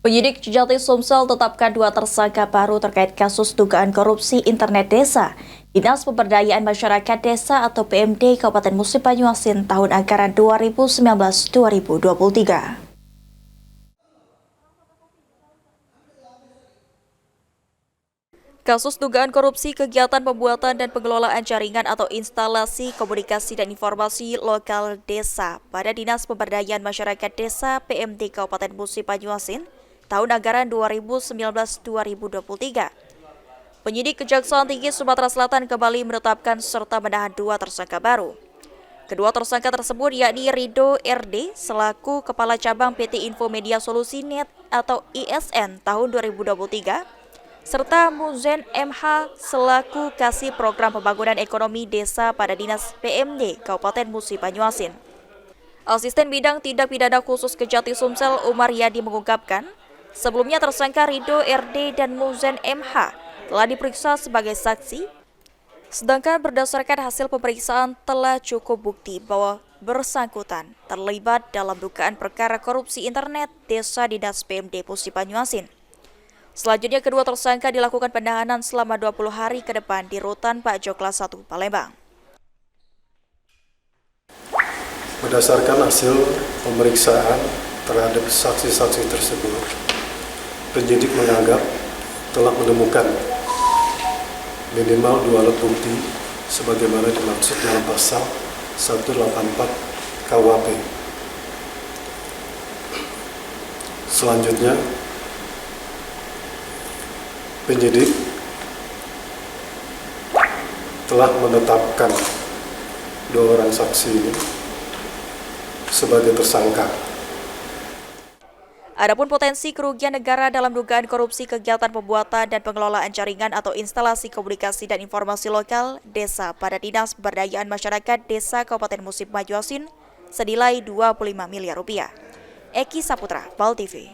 Penyidik Kejati Sumsel tetapkan 2 tersangka baru terkait kasus dugaan korupsi internet desa. Dinas Pemberdayaan Masyarakat Desa atau PMD Kabupaten Musi Banyuasin tahun anggaran 2019-2023. Kasus dugaan korupsi kegiatan pembuatan dan pengelolaan jaringan atau instalasi komunikasi dan informasi lokal desa pada Dinas Pemberdayaan Masyarakat Desa PMD Kabupaten Musi Banyuasin tahun anggaran 2019-2023. Penyidik Kejaksaan Tinggi Sumatera Selatan kembali menetapkan serta menahan 2 tersangka baru. Kedua tersangka tersebut yakni Rido RD selaku Kepala Cabang PT Info Media Solusi Net atau ISN tahun 2023, serta Muzen MH selaku Kasih Program Pembangunan Ekonomi Desa pada Dinas PMD Kabupaten Musi Banyuasin. Asisten Bidang Tindak Pidana Khusus Kejati Sumsel Umar Yadi mengungkapkan, sebelumnya tersangka Rido RD dan Muzen MH telah diperiksa sebagai saksi, sedangkan berdasarkan hasil pemeriksaan telah cukup bukti bahwa bersangkutan terlibat dalam dugaan perkara korupsi internet Desa Dinas PMD Musi Banyuasin. Selanjutnya, kedua tersangka dilakukan penahanan selama 20 hari ke depan di Rutan Pak Jo Kelas 1 Palembang. Berdasarkan hasil pemeriksaan terhadap saksi-saksi tersebut, penyidik menganggap telah menemukan minimal 2 alat bukti sebagaimana dimaksud dalam pasal 184 KUHP. Selanjutnya, penyidik telah menetapkan 2 orang saksi ini sebagai tersangka. Adapun potensi kerugian negara dalam dugaan korupsi kegiatan pembuatan dan pengelolaan jaringan atau instalasi komunikasi dan informasi lokal desa pada Dinas Pemberdayaan Masyarakat Desa Kabupaten Musi Banyuasin senilai 25 miliar rupiah. Eki Saputra, PAL TV.